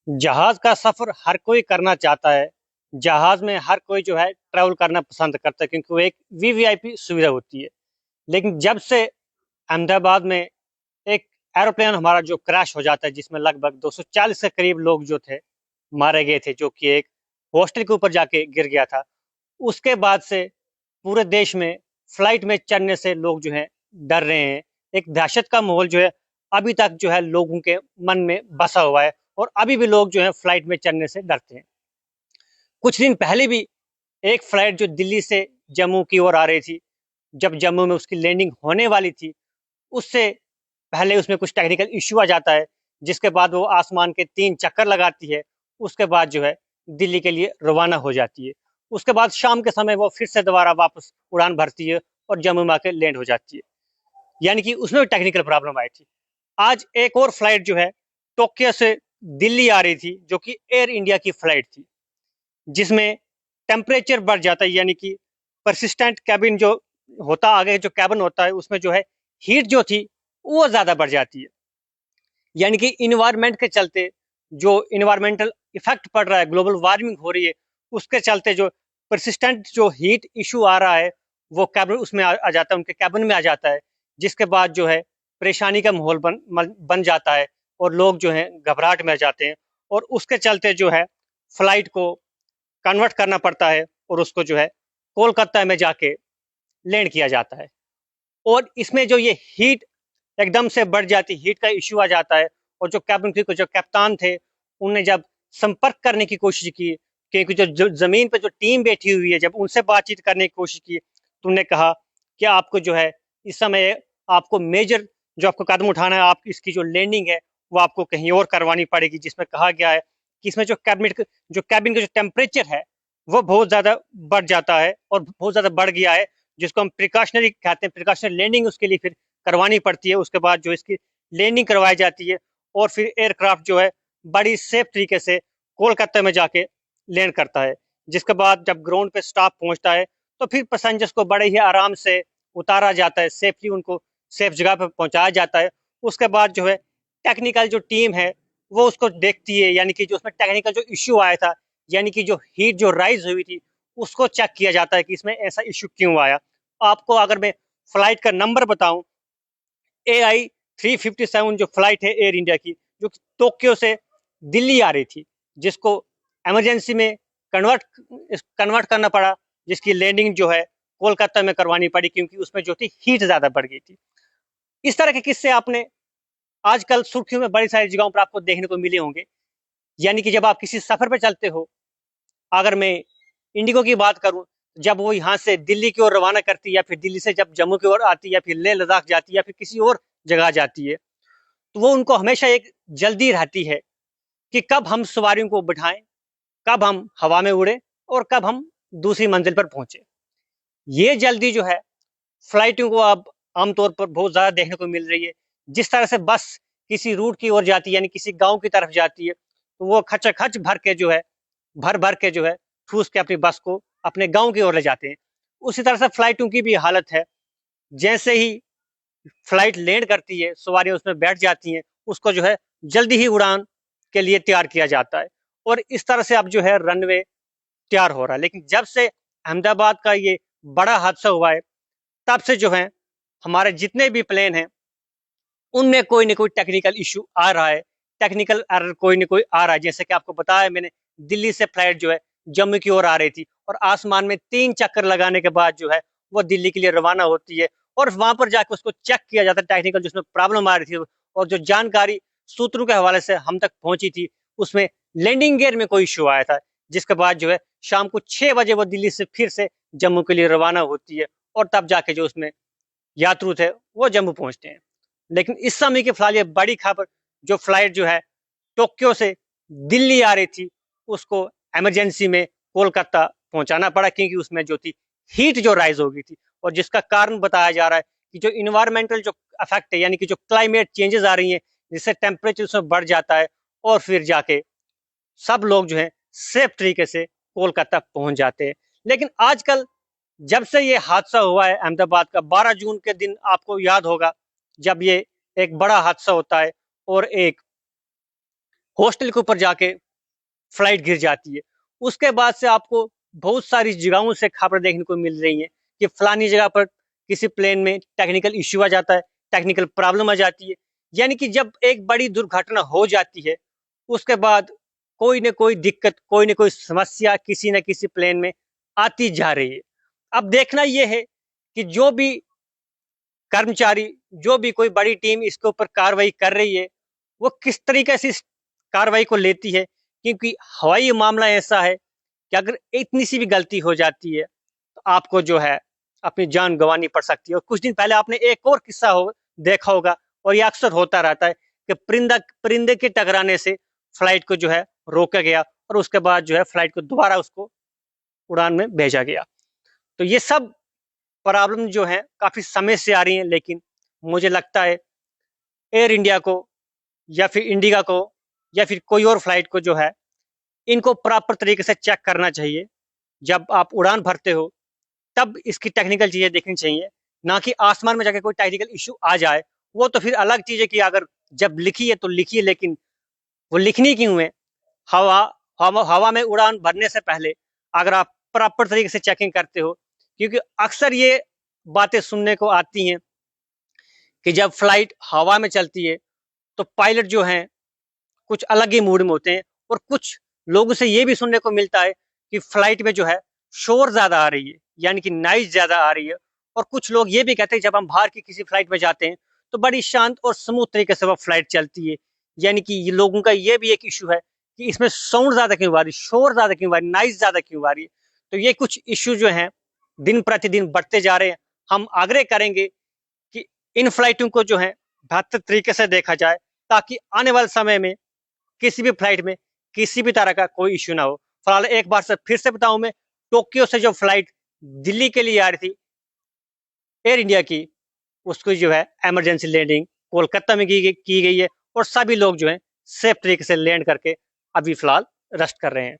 जहाज का सफर हर कोई करना चाहता है। जहाज में हर कोई जो है ट्रैवल करना पसंद करता है क्योंकि वो एक वीवीआईपी सुविधा होती है। लेकिन जब से अहमदाबाद में एक एरोप्लेन हमारा जो क्रैश हो जाता है जिसमें लगभग 240 के करीब लोग जो थे मारे गए थे, जो कि एक हॉस्टल के ऊपर जाके गिर गया था। उसके बाद से पूरे देश में फ्लाइट में चढ़ने से लोग जो है डर रहे हैं। एक दहशत का माहौल जो है अभी तक जो है लोगों के मन में बसा हुआ है और अभी भी लोग जो है फ्लाइट में चढ़ने से डरते हैं। कुछ दिन पहले भी एक फ्लाइट जो दिल्ली से जम्मू की ओर आ रही थी, जब जम्मू में उसकी लैंडिंग होने वाली थी, उससे पहले उसमें कुछ टेक्निकल इश्यू आ जाता है, जिसके बाद वो आसमान के 3 चक्कर लगाती है। उसके बाद जो है दिल्ली के लिए रवाना हो जाती है। उसके बाद शाम के समय वो फिर से दोबारा वापस उड़ान भरती है और जम्मू में आके लैंड हो जाती है। यानी कि उसमें भी टेक्निकल प्रॉब्लम आई थी। आज एक और फ्लाइट जो है टोक्यो से दिल्ली आ रही थी, जो कि एयर इंडिया की फ्लाइट थी, जिसमें टेम्परेचर बढ़ जाता है। यानी कि परसिस्टेंट कैबिन जो होता, आगे जो कैबिन होता है उसमें जो है हीट जो थी वो ज़्यादा बढ़ जाती है। यानी कि इन्वायरमेंट के चलते जो इन्वायरमेंटल इफेक्ट पड़ रहा है, ग्लोबल वार्मिंग हो रही है, उसके चलते जो परसिस्टेंट जो हीट इशू आ रहा है वो कैबिन उसमें आ जाता है, उनके कैबिन में आ जाता है। जिसके बाद जो है परेशानी का माहौल बन जाता है और लोग जो है घबराहट में आ जाते हैं और उसके चलते जो है फ्लाइट को कन्वर्ट करना पड़ता है और उसको जो है कोलकाता में जाके लैंड किया जाता है। और इसमें जो ये हीट एकदम से बढ़ जाती, हीट का इश्यू आ जाता है। और जो कैबिन क्रू जो कप्तान थे, उन्हें जब संपर्क करने की कोशिश की, क्योंकि जो जमीन पे जो टीम बैठी हुई है, जब उनसे बातचीत करने की कोशिश की तो उन्होंने कहा कि आपको जो है इस समय आपको मेजर जो आपको कदम उठाना है, आप इसकी जो लैंडिंग है वो आपको कहीं और करवानी पड़ेगी। जिसमें कहा गया है कि इसमें जो कैबिन का जो टेम्परेचर है वो बहुत ज्यादा बढ़ जाता है और बहुत ज्यादा बढ़ गया है, जिसको हम प्रिकॉशनरी कहते हैं। प्रिकॉशनरी लैंडिंग उसके लिए फिर करवानी पड़ती है। उसके बाद जो इसकी लैंडिंग करवाई जाती है और फिर एयरक्राफ्ट जो है बड़ी सेफ तरीके से कोलकाता में जाके लैंड करता है। जिसके बाद जब ग्राउंड पे स्टाफ पहुंचता है तो फिर पैसेंजर्स को बड़े ही आराम से उतारा जाता है, सेफली उनको सेफ जगह पर पहुंचाया जाता है। उसके बाद जो है टेक्निकल जो टीम है वो उसको देखती है, यानी कि जो उसमें टेक्निकल जो इश्यू आया था, यानी कि जो हीट जो राइज हुई थी, उसको चेक किया जाता है कि इसमें ऐसा इश्यू क्यों आया। आपको अगर मैं फ्लाइट का नंबर बताऊं, AI-357 जो फ्लाइट है एयर इंडिया की, जो टोक्यो से दिल्ली आ रही थी, जिसको इमरजेंसी में कन्वर्ट कन्वर्ट करना पड़ा, जिसकी लैंडिंग जो है कोलकाता में करवानी पड़ी क्योंकि उसमें जो थी हीट ज्यादा बढ़ गई थी। इस तरह के किस्से आपने आजकल सुर्खियों में बड़ी सारी जगहों पर आपको देखने को मिले होंगे। यानी कि जब आप किसी सफर पर चलते हो, अगर मैं इंडिगो की बात करूं, जब वो यहाँ से दिल्ली की ओर रवाना करती है या फिर दिल्ली से जब जम्मू की ओर आती है या फिर लेह लद्दाख जाती है या फिर किसी और जगह जाती है, तो वो उनको हमेशा एक जल्दी रहती है कि कब हम सवारियों को बिठाएं, कब हम हवा में उड़े और कब हम दूसरी मंजिल पर पहुंचे। ये जल्दी जो है फ्लाइटों को अब आमतौर पर बहुत ज्यादा देखने को मिल रही है। जिस तरह से बस किसी रूट की ओर जाती है, यानी किसी गांव की तरफ जाती है, तो वो खच भर के जो है भर भर के जो है ठूस के अपनी बस को अपने गांव की ओर ले जाते हैं। उसी तरह से फ्लाइटों की भी हालत है। जैसे ही फ्लाइट लैंड करती है, सवारियां उसमें बैठ जाती हैं, उसको जो है जल्दी ही उड़ान के लिए तैयार किया जाता है और इस तरह से अब जो है रनवे तैयार हो रहा है। लेकिन जब से अहमदाबाद का ये बड़ा हादसा हुआ है, तब से जो है हमारे जितने भी प्लेन हैं उनमें कोई ना कोई टेक्निकल इशू आ रहा है, टेक्निकल एरर कोई ना कोई आ रहा है। जैसे कि आपको बताया मैंने, दिल्ली से फ्लाइट जो है जम्मू की ओर आ रही थी और आसमान में 3 चक्कर लगाने के बाद जो है वो दिल्ली के लिए रवाना होती है और वहां पर जाकर उसको चेक किया जाता है टेक्निकल जिसमें प्रॉब्लम आ रही थी। और जो जानकारी सूत्रों के हवाले से हम तक पहुंची थी, उसमें लैंडिंग गियर में कोई इशू आया था। जिसके बाद जो है शाम को 6 बजे वो दिल्ली से फिर से जम्मू के लिए रवाना होती है और तब जाके जो उसमें यात्रु थे वो जम्मू पहुंचते हैं। लेकिन इस समय की फिलहाल ये बड़ी खबर, जो फ्लाइट जो है टोक्यो से दिल्ली आ रही थी, उसको इमरजेंसी में कोलकाता पहुंचाना पड़ा क्योंकि उसमें जो थी हीट जो राइज हो गई थी। और जिसका कारण बताया जा रहा है कि जो इन्वायरमेंटल जो इफेक्ट है, यानी कि जो क्लाइमेट चेंजेस आ रही हैं, जिससे टेम्परेचर उसमें बढ़ जाता है और फिर जाके सब लोग जो है सेफ तरीके से कोलकाता पहुंच जाते हैं। लेकिन आजकल जब से ये हादसा हुआ है अहमदाबाद का, 12 जून के दिन आपको याद होगा, जब ये एक बड़ा हादसा होता है और एक हॉस्टल के ऊपर जाके फ्लाइट गिर जाती है। उसके बाद से आपको बहुत सारी जगहों से खबर देखने को मिल रही है कि फलानी जगह पर किसी प्लेन में टेक्निकल इश्यू आ जाता है, टेक्निकल प्रॉब्लम आ जाती है। यानी कि जब एक बड़ी दुर्घटना हो जाती है, उसके बाद कोई न कोई दिक्कत, कोई न कोई समस्या किसी न किसी प्लेन में आती जा रही है। अब देखना यह है कि जो भी कर्मचारी, जो भी कोई बड़ी टीम इसके ऊपर कार्रवाई कर रही है, वो किस तरीके से इस कार्रवाई को लेती है। क्योंकि हवाई मामला ऐसा है कि अगर इतनी सी भी गलती हो जाती है तो आपको जो है अपनी जान गंवानी पड़ सकती है। और कुछ दिन पहले आपने एक और किस्सा देखा होगा, और ये अक्सर होता रहता है कि परिंदे के टकराने से फ्लाइट को जो है रोका गया और उसके बाद जो है फ्लाइट को दोबारा उसको उड़ान में भेजा गया। तो ये सब प्रॉब्लम जो है काफी समय से आ रही है, लेकिन मुझे लगता है एयर इंडिया को या फिर इंडिगा को या फिर कोई और फ्लाइट को जो है इनको प्रॉपर तरीके से चेक करना चाहिए। जब आप उड़ान भरते हो तब इसकी टेक्निकल चीजें देखनी चाहिए, ना कि आसमान में जाके कोई टेक्निकल इश्यू आ जाए। वो तो फिर अलग चीज है कि अगर जब लिखी है तो लिखी है, लेकिन वो लिखनी क्यों है? हवा हवा में उड़ान भरने से पहले अगर आप प्रॉपर तरीके से चेकिंग करते हो, क्योंकि अक्सर ये बातें सुनने को आती हैं कि जब फ्लाइट हवा में चलती है तो पायलट जो हैं कुछ अलग ही मूड में होते हैं, और कुछ लोगों से ये भी सुनने को मिलता है कि फ्लाइट में जो है शोर ज्यादा आ रही है, यानी कि नॉइज ज्यादा आ रही है। और कुछ लोग ये भी कहते हैं जब हम बाहर की किसी फ्लाइट में जाते हैं तो बड़ी शांत और स्मूथ तरीके से वो फ्लाइट चलती है। यानी कि ये लोगों का ये भी एक इशू है कि इसमें साउंड ज्यादा क्यों आ रही, शोर ज्यादा क्यों आ रही, नॉइज ज्यादा क्यों आ रही है। तो ये कुछ इश्यू जो हैं दिन प्रतिदिन बढ़ते जा रहे हैं। हम आग्रह करेंगे कि इन फ्लाइटों को जो है बेहतर तरीके से देखा जाए, ताकि आने वाले समय में किसी भी फ्लाइट में किसी भी तरह का कोई इश्यू ना हो। फिलहाल एक बार से फिर से बताऊं, मैं टोक्यो से जो फ्लाइट दिल्ली के लिए आ रही थी एयर इंडिया की, उसको जो है इमरजेंसी लैंडिंग कोलकाता में की गई है, और सभी लोग जो है सेफ तरीके से लैंड करके अभी फिलहाल रेस्ट कर रहे हैं।